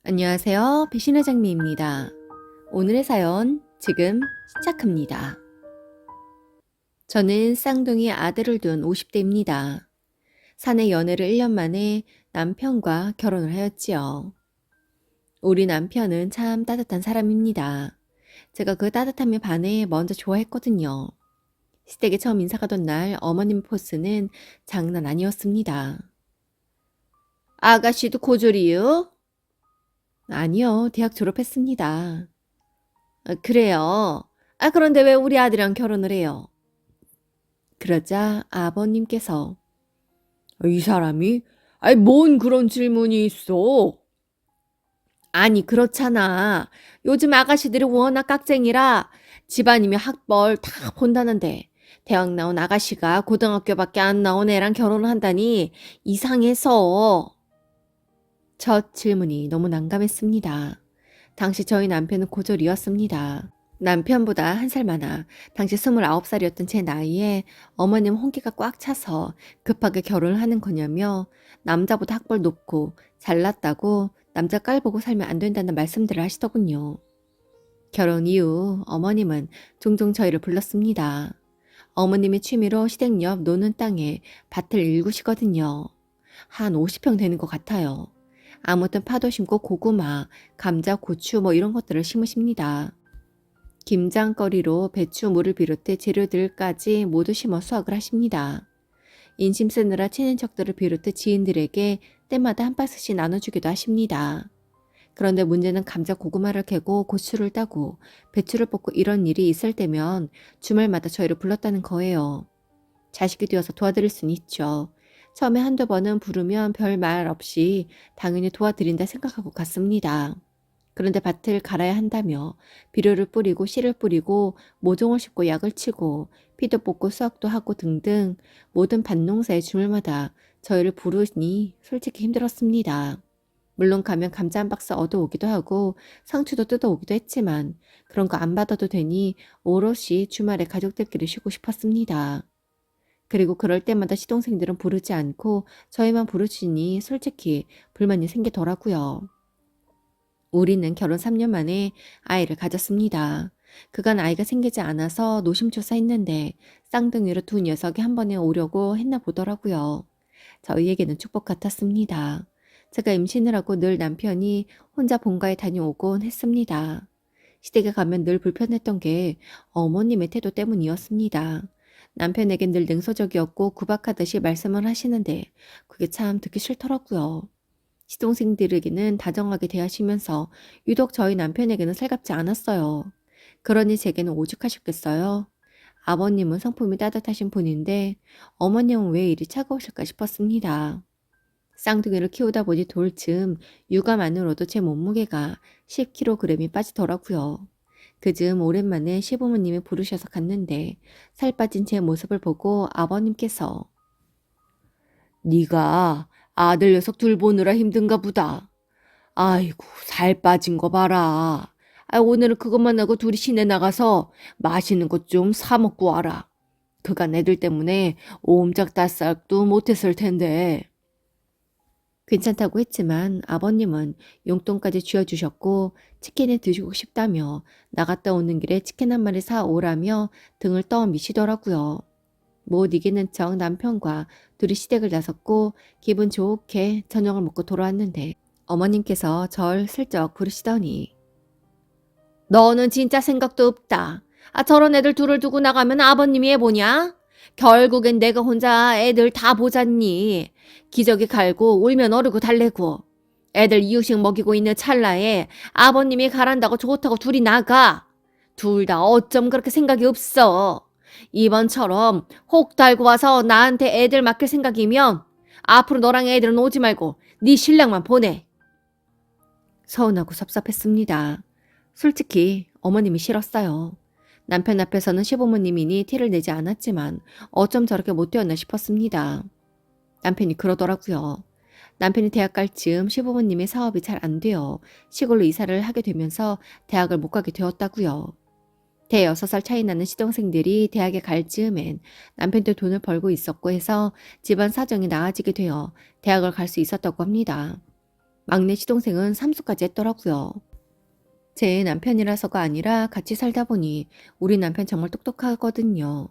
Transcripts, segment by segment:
안녕하세요. 배신의 장미입니다. 오늘의 사연 지금 시작합니다. 저는 쌍둥이 아들을 둔 50대입니다. 사내 연애를 1년 만에 남편과 결혼을 하였지요. 우리 남편은 참 따뜻한 사람입니다. 제가 그 따뜻함에 반해 먼저 좋아했거든요. 시댁에 처음 인사 가던 날 어머님 포스는 장난 아니었습니다. 아가씨도 고졸이요? 아니요, 대학 졸업했습니다. 그래요. 그런데 왜 우리 아들이랑 결혼을 해요? 그러자 아버님께서 이 사람이? 뭔 그런 질문이 있어? 아니, 그렇잖아. 요즘 아가씨들이 워낙 깍쟁이라 집안이면 학벌 다 본다는데 대학 나온 아가씨가 고등학교밖에 안 나온 애랑 결혼을 한다니 이상해서. 첫 질문이 너무 난감했습니다. 당시 저희 남편은 고졸이었습니다. 남편보다 한 살 많아 당시 29살이었던 제 나이에 어머님 홍기가 꽉 차서 급하게 결혼을 하는 거냐며 남자보다 학벌 높고 잘났다고 남자 깔보고 살면 안 된다는 말씀들을 하시더군요. 결혼 이후 어머님은 종종 저희를 불렀습니다. 어머님의 취미로 시댁 옆 노는 땅에 밭을 일구시거든요. 한 50평 되는 것 같아요. 아무튼 파도 심고 고구마, 감자, 고추 뭐 이런 것들을 심으십니다. 김장거리로 배추, 물을 비롯해 재료들까지 모두 심어 수확을 하십니다. 인심 쓰느라 친인척들을 비롯해 지인들에게 때마다 한 박스씩 나눠주기도 하십니다. 그런데 문제는 감자 고구마를 캐고 고추를 따고 배추를 뽑고 이런 일이 있을 때면 주말마다 저희를 불렀다는 거예요. 자식이 되어서 도와드릴 수는 있죠. 처음에 한두 번은 부르면 별 말 없이 당연히 도와드린다 생각하고 갔습니다. 그런데 밭을 갈아야 한다며 비료를 뿌리고 씨를 뿌리고 모종을 심고 약을 치고 피도 뽑고 수확도 하고 등등 모든 밭농사의 주말마다 저희를 부르니 솔직히 힘들었습니다. 물론 가면 감자 한 박스 얻어오기도 하고 상추도 뜯어오기도 했지만 그런 거 안 받아도 되니 오롯이 주말에 가족들끼리 쉬고 싶었습니다. 그리고 그럴 때마다 시동생들은 부르지 않고 저희만 부르시니 솔직히 불만이 생기더라고요. 우리는 결혼 3년 만에 아이를 가졌습니다. 그간 아이가 생기지 않아서 노심초사했는데 쌍둥이로 두 녀석이 한 번에 오려고 했나 보더라고요. 저희에게는 축복 같았습니다. 제가 임신을 하고 늘 남편이 혼자 본가에 다녀오곤 했습니다. 시댁에 가면 늘 불편했던 게 어머님의 태도 때문이었습니다. 남편에겐 늘 냉소적이었고 구박하듯이 말씀을 하시는데 그게 참 듣기 싫더라고요. 시동생들에게는 다정하게 대하시면서 유독 저희 남편에게는 살갑지 않았어요. 그러니 제게는 오죽하셨겠어요? 아버님은 성품이 따뜻하신 분인데 어머님은 왜 이리 차가우실까 싶었습니다. 쌍둥이를 키우다 보니 돌쯤 육아만으로도 제 몸무게가 10kg이 빠지더라고요. 그즈음 오랜만에 시부모님이 부르셔서 갔는데 살 빠진 제 모습을 보고 아버님께서 네가 아들 녀석 둘 보느라 힘든가 보다. 아이고 살 빠진 거 봐라. 오늘은 그것만 하고 둘이 시내 나가서 맛있는 것 좀 사 먹고 와라. 그간 애들 때문에 옴짝달싹도 못했을 텐데. 괜찮다고 했지만 아버님은 용돈까지 쥐어주셨고 치킨을 드시고 싶다며 나갔다 오는 길에 치킨 한 마리 사오라며 등을 떠미시더라고요. 못 이기는 척 남편과 둘이 시댁을 나섰고 기분 좋게 저녁을 먹고 돌아왔는데 어머님께서 절 슬쩍 부르시더니 너는 진짜 생각도 없다. 저런 애들 둘을 두고 나가면 아버님이 애 보냐? 결국엔 내가 혼자 애들 다 보잖니. 기저귀 갈고 울면 어르고 달래고. 애들 이유식 먹이고 있는 찰나에 아버님이 가란다고 좋다고 둘이 나가. 둘 다 어쩜 그렇게 생각이 없어. 이번처럼 혹 달고 와서 나한테 애들 맡길 생각이면 앞으로 너랑 애들은 오지 말고 네 신랑만 보내. 서운하고 섭섭했습니다. 솔직히 어머님이 싫었어요. 남편 앞에서는 시부모님이니 티를 내지 않았지만 어쩜 저렇게 못되었나 싶었습니다. 남편이 그러더라고요. 남편이 대학 갈 즈음 시부모님의 사업이 잘 안 되어 시골로 이사를 하게 되면서 대학을 못 가게 되었다고요. 대여섯 살 차이 나는 시동생들이 대학에 갈 즈음엔 남편도 돈을 벌고 있었고 해서 집안 사정이 나아지게 되어 대학을 갈 수 있었다고 합니다. 막내 시동생은 삼수까지 했더라고요. 제 남편이라서가 아니라 같이 살다 보니 우리 남편 정말 똑똑하거든요.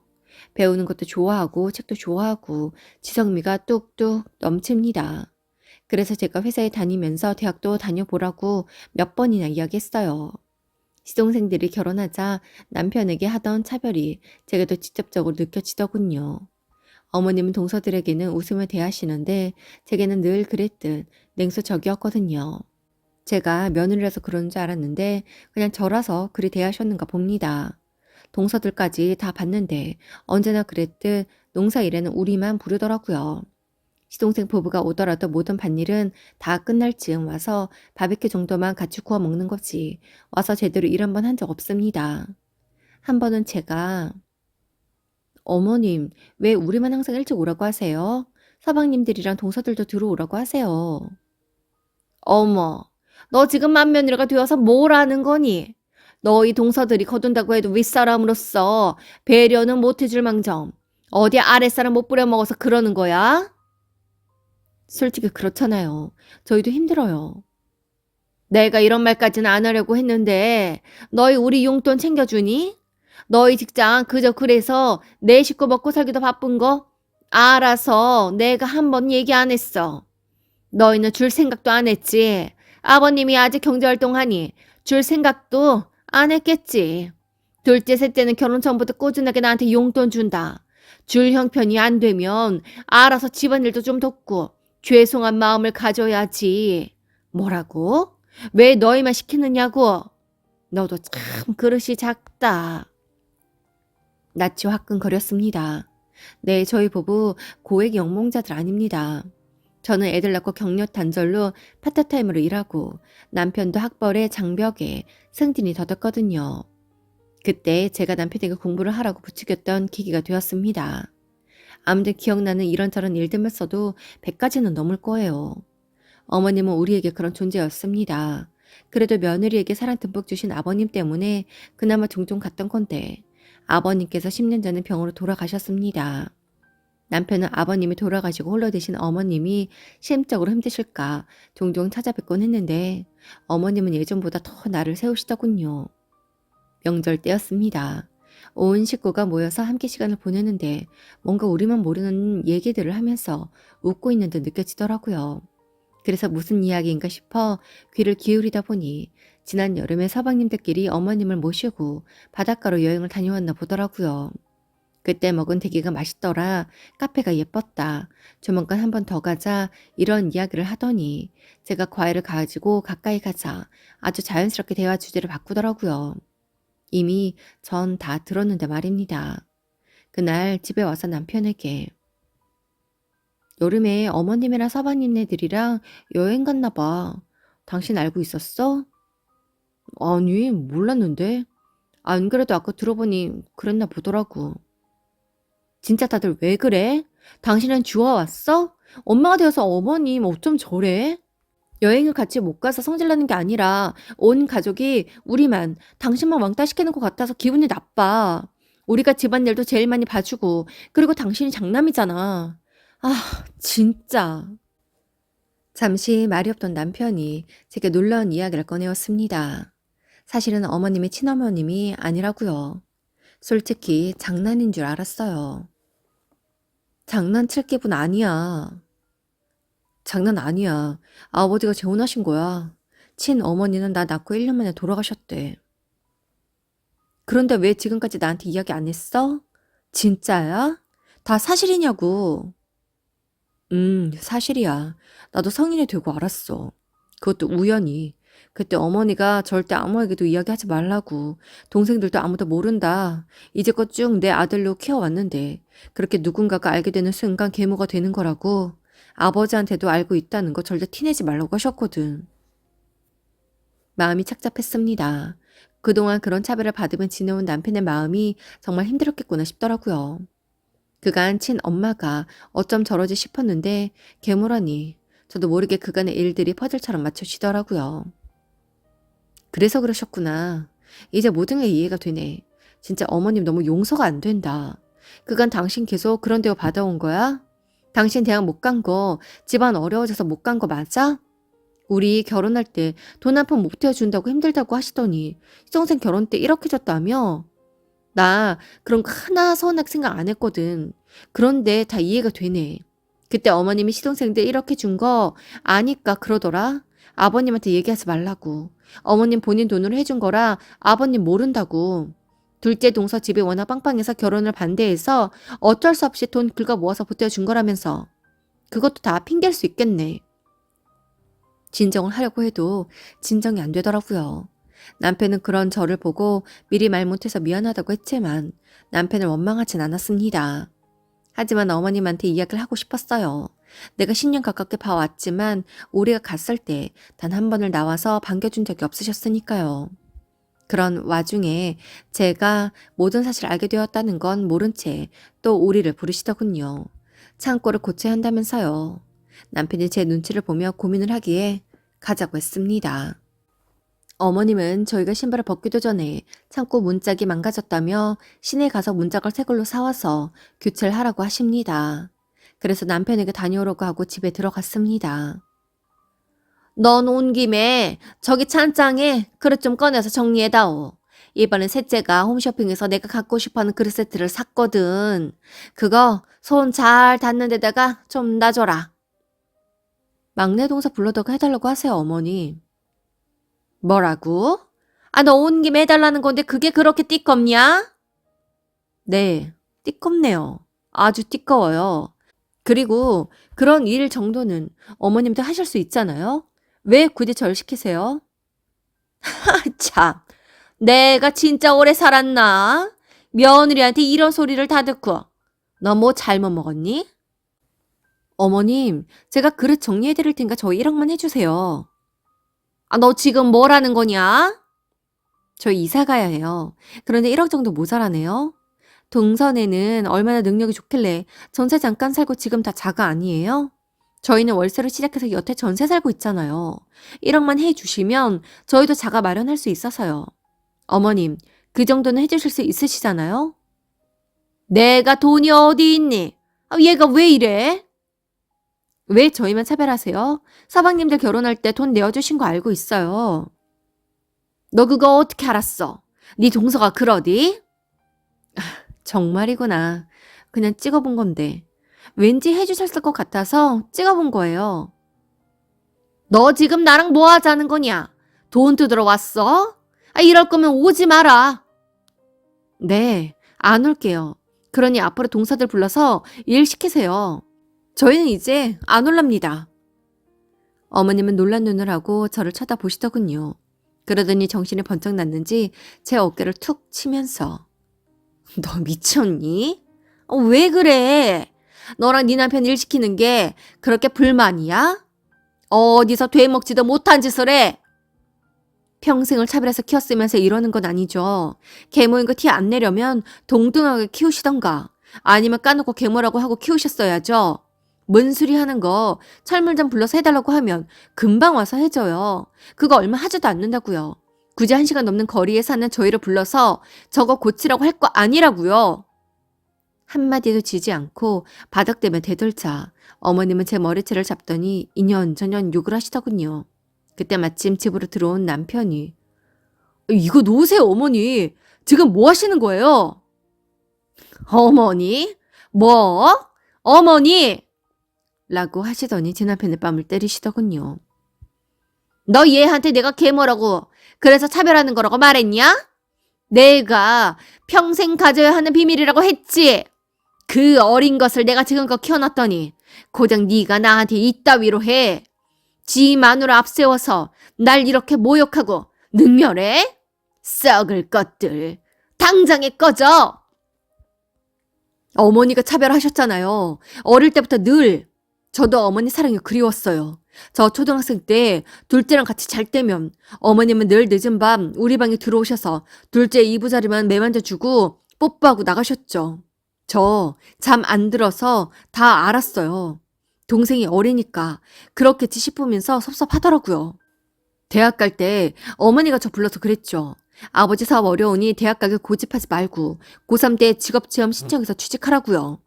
배우는 것도 좋아하고 책도 좋아하고 지성미가 뚝뚝 넘칩니다. 그래서 제가 회사에 다니면서 대학도 다녀보라고 몇 번이나 이야기했어요. 시동생들이 결혼하자 남편에게 하던 차별이 제게도 직접적으로 느껴지더군요. 어머님은 동서들에게는 웃으며 대하시는데 제게는 늘 그랬듯 냉소적이었거든요. 제가 며느리라서 그런 줄 알았는데 그냥 저라서 그리 대하셨는가 봅니다. 동서들까지 다 봤는데 언제나 그랬듯 농사일에는 우리만 부르더라고요. 시동생 부부가 오더라도 모든 밭일은 다 끝날 즈음 와서 바베큐 정도만 같이 구워 먹는 거지 와서 제대로 일 한 번 한 적 없습니다. 한 번은 제가 어머님 왜 우리만 항상 일찍 오라고 하세요? 서방님들이랑 동서들도 들어오라고 하세요. 어머, 너 지금 맏며느리가 되어서 뭘 아는 거니? 너희 동서들이 거둔다고 해도 윗사람으로서 배려는 못해줄 망정. 어디 아랫사람 못 부려먹어서 그러는 거야? 솔직히 그렇잖아요. 저희도 힘들어요. 내가 이런 말까지는 안 하려고 했는데 너희 우리 용돈 챙겨주니? 너희 직장 그저 그래서 내 식구 먹고 살기도 바쁜 거? 알아서 내가 한 번 얘기 안 했어. 너희는 줄 생각도 안 했지. 아버님이 아직 경제활동하니 줄 생각도 안 했겠지. 둘째, 셋째는 결혼 전부터 꾸준하게 나한테 용돈 준다. 줄 형편이 안 되면 알아서 집안일도 좀 돕고 죄송한 마음을 가져야지. 뭐라고? 왜 너희만 시키느냐고? 너도 참 그릇이 작다. 낯이 화끈거렸습니다. 네, 저희 부부 고액 영몽자들 아닙니다. 저는 애들 낳고 격려 단절로 파트타임으로 일하고 남편도 학벌에 장벽에 승진이 더뎠거든요. 그때 제가 남편에게 공부를 하라고 부추겼던 계기가 되었습니다. 아무튼 기억나는 이런저런 일들만 써도 100가지는 넘을 거예요. 어머님은 우리에게 그런 존재였습니다. 그래도 며느리에게 사랑 듬뿍 주신 아버님 때문에 그나마 종종 갔던 건데 아버님께서 10년 전에 병으로 돌아가셨습니다. 남편은 아버님이 돌아가시고 홀로 되신 어머님이 심적으로 힘드실까 종종 찾아뵙곤 했는데 어머님은 예전보다 더 나를 세우시더군요. 명절 때였습니다. 온 식구가 모여서 함께 시간을 보내는데 뭔가 우리만 모르는 얘기들을 하면서 웃고 있는 듯 느껴지더라고요. 그래서 무슨 이야기인가 싶어 귀를 기울이다 보니 지난 여름에 서방님들끼리 어머님을 모시고 바닷가로 여행을 다녀왔나 보더라고요. 그때 먹은 대게가 맛있더라. 카페가 예뻤다. 조만간 한 번 더 가자. 이런 이야기를 하더니 제가 과일을 가지고 가까이 가자. 아주 자연스럽게 대화 주제를 바꾸더라고요. 이미 전 다 들었는데 말입니다. 그날 집에 와서 남편에게 여름에 어머님이랑 서방님네들이랑 여행 갔나 봐. 당신 알고 있었어? 아니, 몰랐는데. 안 그래도 아까 들어보니 그랬나 보더라고. 진짜 다들 왜 그래? 당신은 주워왔어? 엄마가 되어서 어머님 어쩜 저래? 여행을 같이 못 가서 성질나는 게 아니라 온 가족이 우리만 당신만 왕따 시키는 것 같아서 기분이 나빠. 우리가 집안일도 제일 많이 봐주고 그리고 당신이 장남이잖아. 아, 진짜. 잠시 말이 없던 남편이 제게 놀라운 이야기를 꺼내었습니다. 사실은 어머님이 친어머님이 아니라고요. 솔직히 장난인 줄 알았어요. 장난칠 기분 아니야. 장난 아니야. 아버지가 재혼하신 거야. 친어머니는 나 낳고 1년 만에 돌아가셨대. 그런데 왜 지금까지 나한테 이야기 안 했어? 진짜야? 다 사실이냐고. 사실이야. 나도 성인이 되고 알았어. 그것도 우연히. 그때 어머니가 절대 아무에게도 이야기하지 말라고. 동생들도 아무도 모른다. 이제껏 쭉 내 아들로 키워왔는데 그렇게 누군가가 알게 되는 순간 계모가 되는 거라고. 아버지한테도 알고 있다는 거 절대 티내지 말라고 하셨거든. 마음이 착잡했습니다. 그동안 그런 차별을 받으며 지내온 남편의 마음이 정말 힘들었겠구나 싶더라고요. 그간 친엄마가 어쩜 저러지 싶었는데 계모라니 저도 모르게 그간의 일들이 퍼즐처럼 맞춰지더라고요. 그래서 그러셨구나. 이제 모든 게 이해가 되네. 진짜 어머님 너무 용서가 안 된다. 그간 당신 계속 그런 대우 받아온 거야? 당신 대학 못 간 거, 집안 어려워져서 못 간 거 맞아? 우리 결혼할 때 돈 한 푼 못 태워준다고 힘들다고 하시더니 시동생 결혼 때 이렇게 줬다며? 나 그런 거 하나 서운하게 생각 안 했거든. 그런데 다 이해가 되네. 그때 어머님이 시동생들 이렇게 준 거 아니까 그러더라. 아버님한테 얘기하지 말라고. 어머님 본인 돈으로 해준 거라 아버님 모른다고. 둘째 동서 집이 워낙 빵빵해서 결혼을 반대해서 어쩔 수 없이 돈 긁어 모아서 보태준 거라면서. 그것도 다 핑계일 수 있겠네. 진정을 하려고 해도 진정이 안 되더라고요. 남편은 그런 저를 보고 미리 말 못해서 미안하다고 했지만 남편을 원망하진 않았습니다. 하지만 어머님한테 이야기를 하고 싶었어요. 내가 10년 가깝게 봐왔지만 우리가 갔을 때 단 한 번을 나와서 반겨준 적이 없으셨으니까요. 그런 와중에 제가 모든 사실을 알게 되었다는 건 모른 채 또 우리를 부르시더군요. 창고를 고쳐야 한다면서요. 남편이 제 눈치를 보며 고민을 하기에 가자고 했습니다. 어머님은 저희가 신발을 벗기도 전에 창고 문짝이 망가졌다며 시내 가서 문짝을 새 걸로 사와서 교체를 하라고 하십니다. 그래서 남편에게 다녀오라고 하고 집에 들어갔습니다. 넌 온 김에 저기 찬장에 그릇 좀 꺼내서 정리해다오. 이번엔 셋째가 홈쇼핑에서 내가 갖고 싶어하는 그릇 세트를 샀거든. 그거 손 잘 닿는 데다가 좀 놔줘라. 막내 동서 불러다가 해달라고 하세요, 어머니. 뭐라고? 아, 너 온 김에 해달라는 건데 그게 그렇게 띠껍냐? 네, 띠껍네요. 아주 띠꺼워요. 그리고 그런 일 정도는 어머님도 하실 수 있잖아요? 왜 굳이 절 시키세요? 참, 내가 진짜 오래 살았나? 며느리한테 이런 소리를 다 듣고. 너 뭐 잘못 먹었니? 어머님, 제가 그릇 정리해드릴 테니까 저 1억만 해주세요. 아, 너 지금 뭐라는 거냐? 저 이사 가야 해요. 그런데 1억 정도 모자라네요. 동선에는 얼마나 능력이 좋길래 전세 잠깐 살고 지금 다 자가 아니에요? 저희는 월세로 시작해서 여태 전세 살고 있잖아요. 1억만 해주시면 저희도 자가 마련할 수 있어서요. 어머님, 그 정도는 해주실 수 있으시잖아요? 내가 돈이 어디 있니? 아, 얘가 왜 이래? 왜 저희만 차별하세요? 서방님들 결혼할 때 돈 내어주신 거 알고 있어요. 너 그거 어떻게 알았어? 네 동서가 그러디? 정말이구나. 그냥 찍어본 건데. 왠지 해주셨을 것 같아서 찍어본 거예요. 너 지금 나랑 뭐 하자는 거냐? 돈 뜯으러 왔어? 아, 이럴 거면 오지 마라. 네, 안 올게요. 그러니 앞으로 동서들 불러서 일 시키세요. 저희는 이제 안 올랍니다. 어머님은 놀란 눈을 하고 저를 쳐다보시더군요. 그러더니 정신이 번쩍 났는지 제 어깨를 툭 치면서 너 미쳤니? 왜 그래? 너랑 네 남편 일 시키는 게 그렇게 불만이야? 어디서 되먹지도 못한 짓을 해? 평생을 차별해서 키웠으면서 이러는 건 아니죠. 계모인 거 티 안 내려면 동등하게 키우시던가 아니면 까놓고 계모라고 하고 키우셨어야죠. 문수리 하는 거 철물점 불러서 해달라고 하면 금방 와서 해줘요. 그거 얼마 하지도 않는다고요. 굳이 1시간 넘는 거리에 사는 저희를 불러서 저거 고치라고 할 거 아니라고요. 한마디도 지지 않고 바닥대며 대들자 어머님은 제 머리채를 잡더니 이년저년 욕을 하시더군요. 그때 마침 집으로 들어온 남편이 이거 놓으세요 어머니. 지금 뭐 하시는 거예요? 어머니? 뭐? 어머니? 라고 하시더니 제 남편의 뺨을 때리시더군요. 너 얘한테 내가 계모라고 그래서 차별하는 거라고 말했냐? 내가 평생 가져야 하는 비밀이라고 했지. 그 어린 것을 내가 지금껏 키워놨더니 고작 네가 나한테 이따위로 해. 지 마누라 앞세워서 날 이렇게 모욕하고 능멸해? 썩을 것들. 당장에 꺼져. 어머니가 차별하셨잖아요. 어릴 때부터 늘. 저도 어머니 사랑이 그리웠어요. 저 초등학생 때 둘째랑 같이 잘 때면 어머님은 늘 늦은 밤 우리 방에 들어오셔서 둘째 이부자리만 매만져주고 뽀뽀하고 나가셨죠. 저 잠 안 들어서 다 알았어요. 동생이 어리니까 그렇겠지 싶으면서 섭섭하더라고요. 대학 갈 때 어머니가 저 불러서 그랬죠. 아버지 사업 어려우니 대학 가길 고집하지 말고 고3 때 직업체험 신청해서 취직하라고요.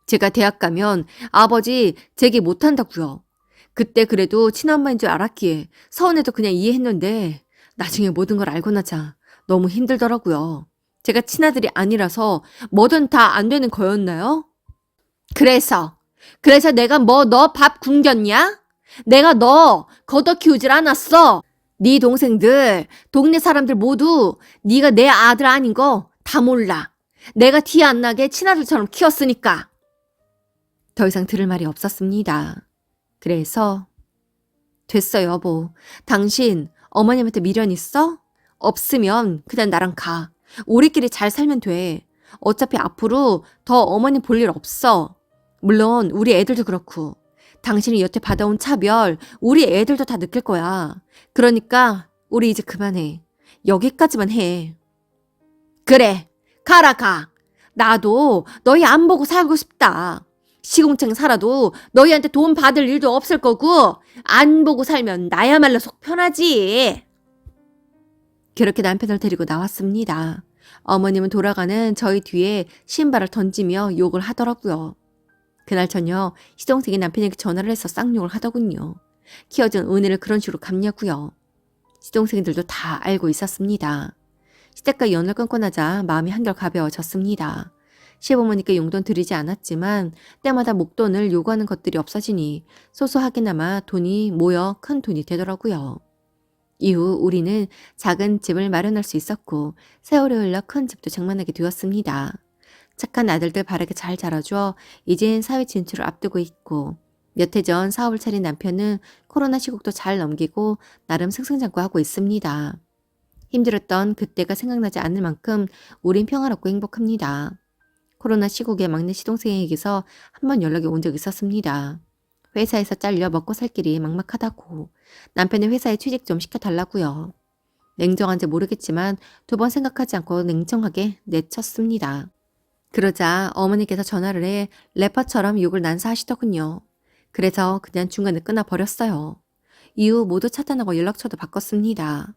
제가 대학 가면 아버지 재기 못한다고요. 그때 그래도 친엄마인 줄 알았기에 서운해도 그냥 이해했는데 나중에 모든 걸 알고 나자 너무 힘들더라고요. 제가 친아들이 아니라서 뭐든 다 안 되는 거였나요? 그래서 내가 뭐 너 밥 굶겼냐? 내가 너 걷어 키우질 않았어. 네 동생들, 동네 사람들 모두 네가 내 아들 아닌 거 다 몰라. 내가 티 안 나게 친아들처럼 키웠으니까. 더 이상 들을 말이 없었습니다. 그래서 됐어 여보. 당신 어머님한테 미련 있어? 없으면 그냥 나랑 가. 우리끼리 잘 살면 돼. 어차피 앞으로 더 어머님 볼 일 없어. 물론 우리 애들도 그렇고 당신이 여태 받아온 차별 우리 애들도 다 느낄 거야. 그러니까 우리 이제 그만해. 여기까지만 해. 그래, 가라 가. 나도 너희 안 보고 살고 싶다. 시공창 살아도 너희한테 돈 받을 일도 없을 거고 안 보고 살면 나야말로 속 편하지. 그렇게 남편을 데리고 나왔습니다. 어머님은 돌아가는 저희 뒤에 신발을 던지며 욕을 하더라고요. 그날 저녁 시동생이 남편에게 전화를 해서 쌍욕을 하더군요. 키워준 은혜를 그런 식으로 갚냐고요. 시동생들도 다 알고 있었습니다. 시댁과 연을 끊고 나자 마음이 한결 가벼워졌습니다. 시어머니께 용돈 드리지 않았지만 때마다 목돈을 요구하는 것들이 없어지니 소소하게나마 돈이 모여 큰 돈이 되더라고요. 이후 우리는 작은 집을 마련할 수 있었고 세월이 흘러 큰 집도 장만하게 되었습니다. 착한 아들들 바르게 잘 자라줘 이젠 사회 진출을 앞두고 있고 몇 해 전 사업을 차린 남편은 코로나 시국도 잘 넘기고 나름 승승장구하고 있습니다. 힘들었던 그때가 생각나지 않을 만큼 우린 평화롭고 행복합니다. 코로나 시국에 막내 시동생에게서 한 번 연락이 온 적 있었습니다. 회사에서 잘려 먹고 살 길이 막막하다고 남편의 회사에 취직 좀 시켜달라고요. 냉정한지 모르겠지만 2번 생각하지 않고 냉정하게 내쳤습니다. 그러자 어머니께서 전화를 해 래퍼처럼 욕을 난사하시더군요. 그래서 그냥 중간에 끊어버렸어요. 이후 모두 차단하고 연락처도 바꿨습니다.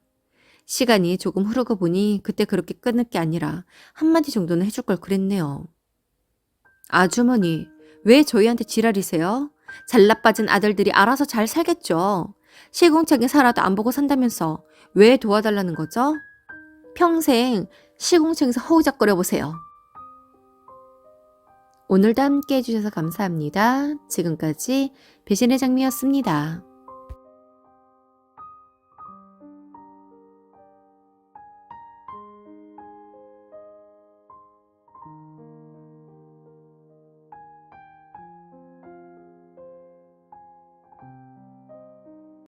시간이 조금 흐르고 보니 그때 그렇게 끊을 게 아니라 한마디 정도는 해줄 걸 그랬네요. 아주머니, 왜 저희한테 지랄이세요? 잘나빠진 아들들이 알아서 잘 살겠죠. 시궁창에 살아도 안 보고 산다면서 왜 도와달라는 거죠? 평생 시궁창에서 허우적거려 보세요. 오늘도 함께 해주셔서 감사합니다. 지금까지 배신의 장미였습니다.